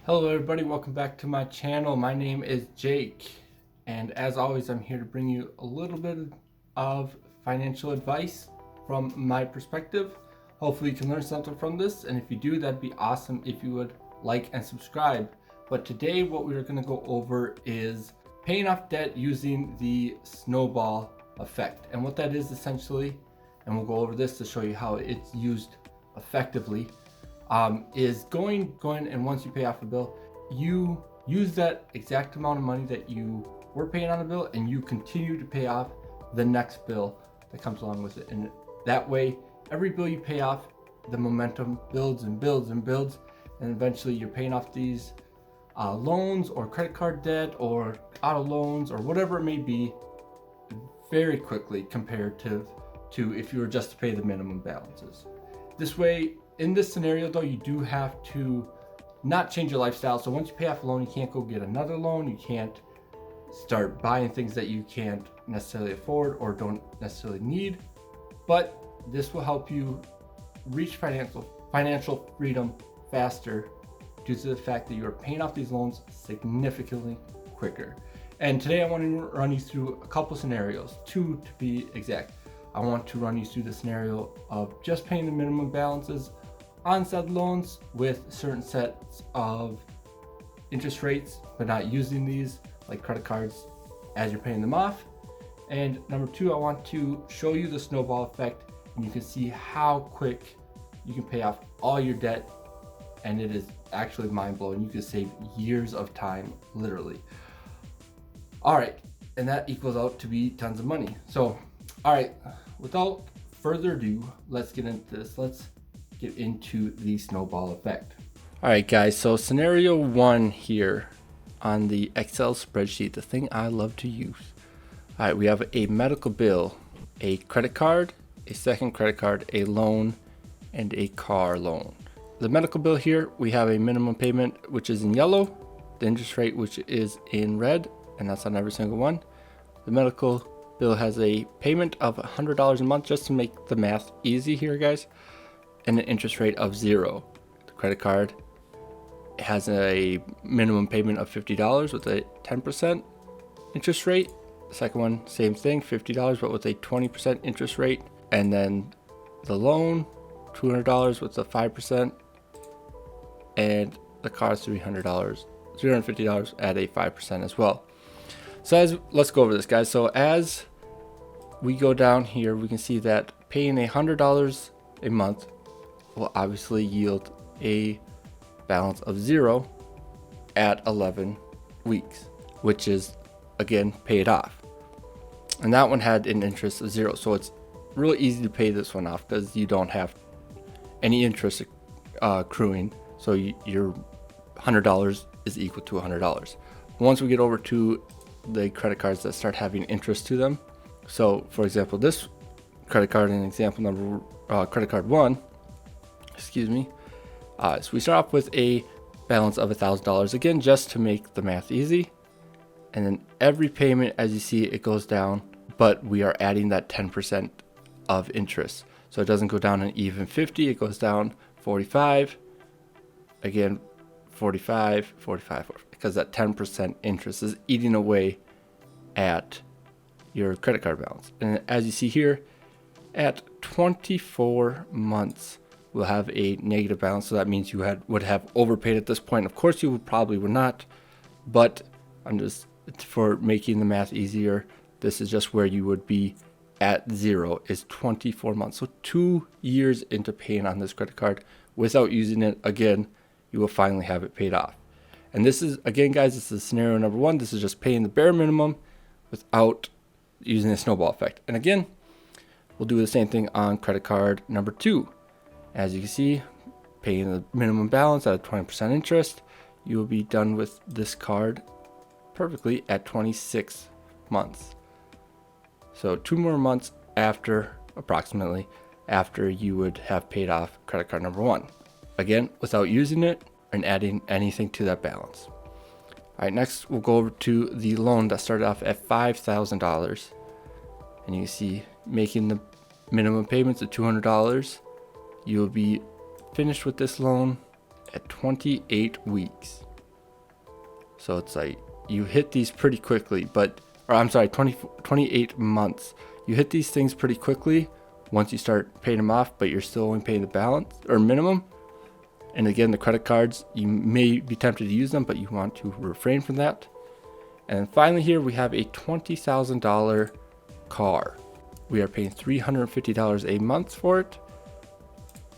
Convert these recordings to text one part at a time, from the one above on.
Hello everybody, welcome back to my channel. My name is Jake, and as always I'm here to bring you a little bit of financial advice from my perspective. Hopefully you can learn something from this, and if you do, that'd be awesome if you would like and subscribe. But today what we're going to go over is paying off debt using the snowball effect, and what that is essentially, and we'll go over this to show you how it's used effectively. Is going and once you pay off a bill, you use that exact amount of money that you were paying on a bill and you continue to pay off the next bill that comes along with it. And that way, every bill you pay off, the momentum builds and builds and builds, and eventually you're paying off these loans or credit card debt or auto loans or whatever it may be very quickly compared to if you were just to pay the minimum balances. This way, in this scenario though, you do have to not change your lifestyle. So once you pay off a loan, you can't go get another loan. You can't start buying things that you can't necessarily afford or don't necessarily need. But this will help you reach financial freedom faster due to the fact that you are paying off these loans significantly quicker. And today I want to run you through a couple scenarios, two to be exact. I want to run you through the scenario of just paying the minimum balances on said loans with certain sets of interest rates, but not using these like credit cards as you're paying them off. And number two, I want to show you the snowball effect, and you can see how quick you can pay off all your debt, and it is actually mind-blowing. You can save years of time, literally. All right, and that equals out to be tons of money. So, all right, without further ado, let's get into this. Let's get into the snowball effect. All right, guys, so scenario one here on the Excel spreadsheet, the thing I love to use. All right, we have a medical bill, a credit card, a second credit card, a loan, and a car loan. The medical bill here, we have a minimum payment, which is in yellow, the interest rate, which is in red, and that's on every single one. The medical bill has a payment of $100 a month, just to make the math easy here, guys, and an interest rate of 0. The credit card has a minimum payment of $50 with a 10% interest rate. The second one, same thing, $50 but with a 20% interest rate. And then the loan, $200 with a 5%, and the car is $350 at a 5% as well. So let's go over this, guys. So as we go down here, we can see that paying $100 a month will obviously yield a balance of 0 at 11 weeks, which is again paid off. And that one had an interest of 0, so it's really easy to pay this one off because you don't have any interest accruing. So your $100 is equal to $100. Once we get over to the credit cards that start having interest to them, so for example, this credit card in example number credit card 1, so we start off with a balance of $1,000, again just to make the math easy, and then every payment, as you see, it goes down, but we are adding that 10% of interest, so it doesn't go down an even 50, it goes down 45, again 45, because that 10% interest is eating away at your credit card balance. And as you see here, at 24 months we'll have a negative balance, so that means you would have overpaid at this point. Of course you probably would not, but I'm just, for making the math easier, this is just where you would be at 0, is 24 months. So 2 years into paying on this credit card without using it again, you will finally have it paid off. And this is, again guys, this is scenario number 1. This is just paying the bare minimum without using the snowball effect. And again, we'll do the same thing on credit card number 2. As you can see, paying the minimum balance at a 20% interest, you will be done with this card perfectly at 26 months. So 2 more months approximately after you would have paid off credit card number 1. Again, without using it and adding anything to that balance. All right, next we'll go over to the loan that started off at $5,000. And you see, making the minimum payments of $200, you will be finished with this loan at 28 weeks. So it's like you hit these pretty quickly, or I'm sorry, 28 months. You hit these things pretty quickly once you start paying them off, but you're still only paying the balance or minimum. And again, the credit cards, you may be tempted to use them, but you want to refrain from that. And then finally here, we have a $20,000 car. We are paying $350 a month for it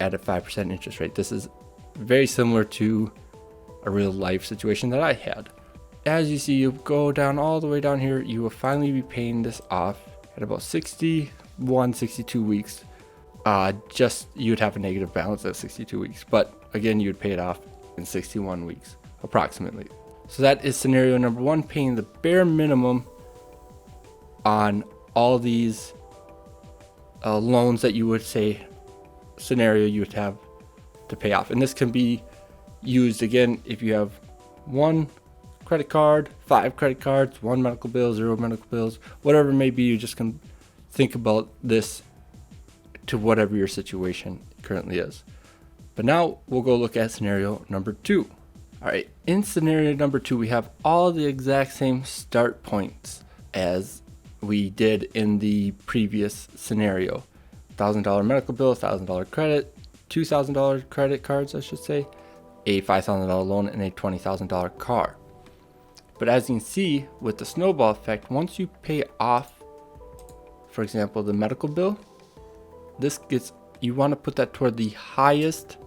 at a 5% interest rate. This is very similar to a real life situation that I had. As you see, you go down all the way down here, you will finally be paying this off at about 61, 62 weeks. You would have a negative balance at 62 weeks, but again, you would pay it off in 61 weeks approximately. So that is scenario number 1, paying the bare minimum on all these loans that you would say scenario you would have to pay off. And this can be used again if you have 1 credit card, 5 credit cards, 1 medical bill, 0 medical bills, whatever it may be. You just can think about this to whatever your situation currently is. But now we'll go look at scenario number 2. All right, in scenario number 2, we have all the exact same start points as we did in the previous scenario. $1,000 medical bill, $1,000 credit, $2,000 credit cards, I should say, a $5,000 loan, and a $20,000 car. But as you can see with the snowball effect, once you pay off, for example, the medical bill, you want to put that toward the highest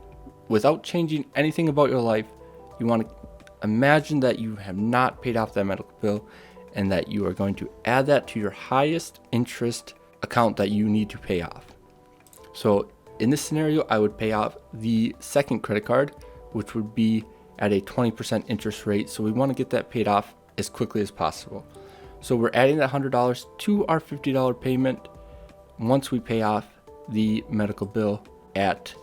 without changing anything about your life. You want to imagine that you have not paid off that medical bill and that you are going to add that to your highest interest account that you need to pay off. So in this scenario, I would pay off the second credit card, which would be at a 20% interest rate. So we want to get that paid off as quickly as possible. So we're adding that $100 to our $50 payment once we pay off the medical bill at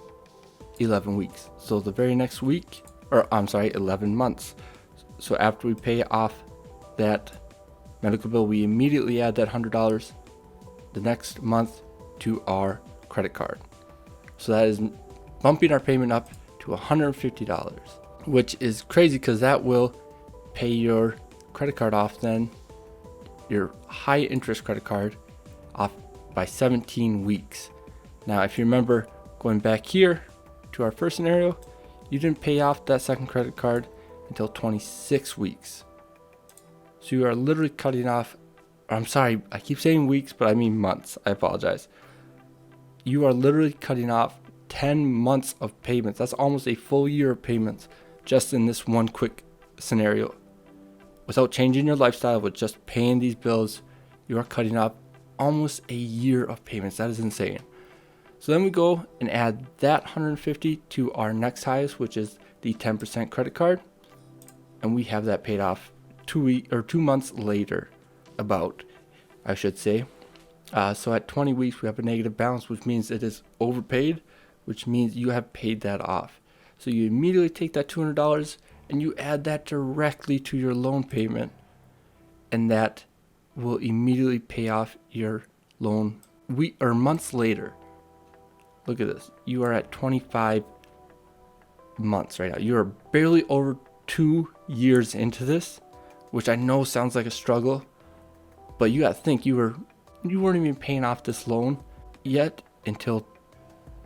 11 weeks. So the very next week, 11 months. So after we pay off that medical bill, we immediately add that $100 the next month to our credit card. So that is bumping our payment up to $150, which is crazy because that will pay your credit card off then, your high interest credit card off by 17 weeks. Now, if you remember going back here to our first scenario, you didn't pay off that second credit card until 26 weeks. So you are literally cutting off, I'm sorry, I keep saying weeks, but I mean months. I apologize. You are literally cutting off 10 months of payments. That's almost a full year of payments just in this one quick scenario. Without changing your lifestyle, with just paying these bills, you are cutting off almost a year of payments. That is insane. So then we go and add that $150 to our next highest, which is the 10% credit card. And we have that paid off 2 months later, I should say. So at 20 weeks, we have a negative balance, which means it is overpaid, which means you have paid that off. So you immediately take that $200 and you add that directly to your loan payment. And that will immediately pay off your loan months later. Look at this. You are at 25 months right now. You are barely over 2 years into this, which I know sounds like a struggle, but you got to think you weren't even paying off this loan yet until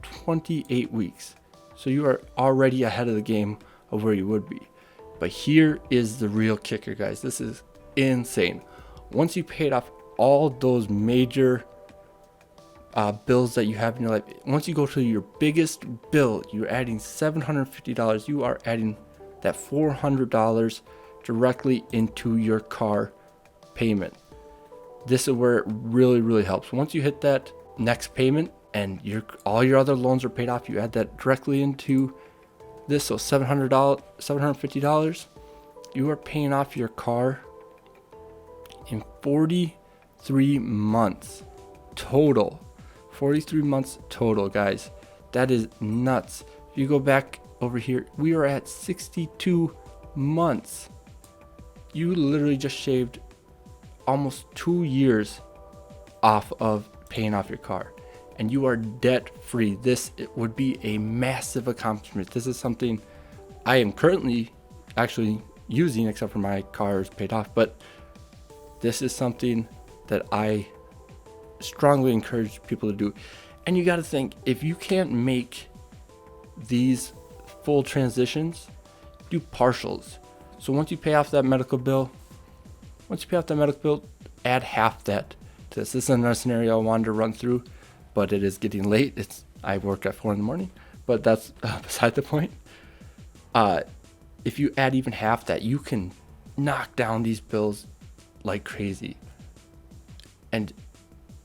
28 weeks. So you are already ahead of the game of where you would be. But here is the real kicker, guys. This is insane. Once you paid off all those major bills that you have in your life, once you go to your biggest bill, you're adding $750. You are adding that $400 directly into your car payment. This is where it really, really helps. Once you hit that next payment and all your other loans are paid off, you add that directly into this. So $750, you are paying off your car in 43 months total. 43 months total, guys. That is nuts. If you go back over here, we are at 62 months. You literally just shaved almost 2 years off of paying off your car, and you are debt free. It would be a massive accomplishment. This is something I am currently actually using, except for my car is paid off. But this is something that I strongly encourage people to do. And you got to think, if you can't make these full transitions, do partials. So once you pay off that medical bill, add half that to this. This is another scenario I wanted to run through, but it is getting late. I work at 4 a.m, but that's beside the point. If you add even half that, you can knock down these bills like crazy, and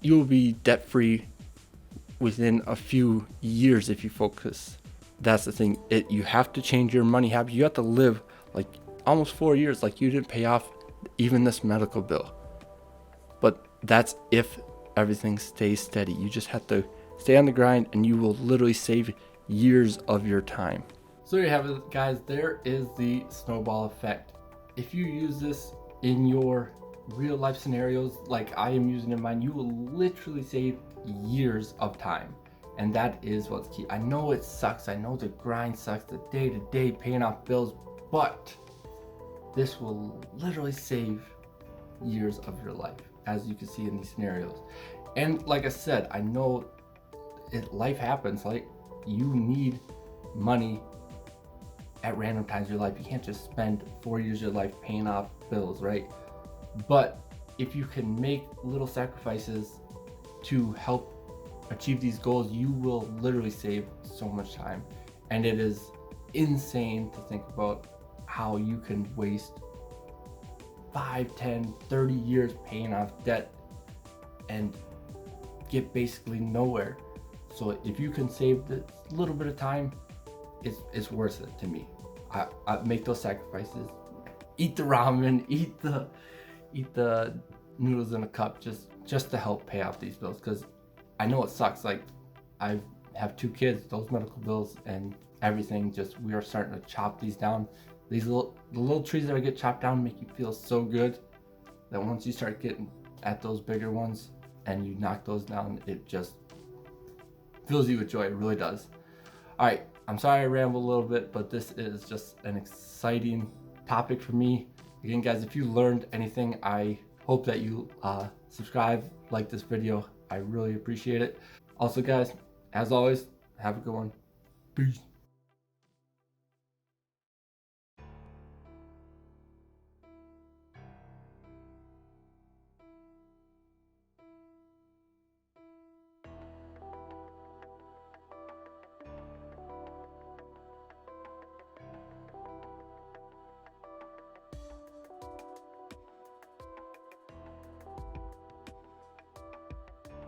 you'll be debt free within a few years if you focus. That's the thing. You have to change your money habit. You have to live like almost 4 years like you didn't pay off even this medical bill. But that's if everything stays steady. You just have to stay on the grind, and you will literally save years of your time. So there you have it, guys. There is the snowball effect. If you use this in your real life scenarios like I am using in mine, you will literally save years of time. And that is what's key. I know it sucks. I know the grind sucks, the day-to-day paying off bills, but this will literally save years of your life, as you can see in these scenarios. And like I said, I know life happens. Like, you need money at random times in your life. You can't just spend 4 years of your life paying off bills, right? But if you can make little sacrifices to help achieve these goals, you will literally save so much time. And it is insane to think about how you can waste 5, 10, 30 years paying off debt and get basically nowhere. So if you can save this little bit of time, it's worth it to me. I make those sacrifices. Eat the ramen, eat the noodles in a cup just to help pay off these bills, because I know it sucks. Like, I have 2 kids, those medical bills and everything, we are starting to chop these down. The little trees that get chopped down make you feel so good that once you start getting at those bigger ones and you knock those down, it just fills you with joy. It really does. All right, I'm sorry I rambled a little bit, but this is just an exciting topic for me. Again, guys, if you learned anything, I hope that you subscribe, like this video. I really appreciate it. Also, guys, as always, have a good one. Peace.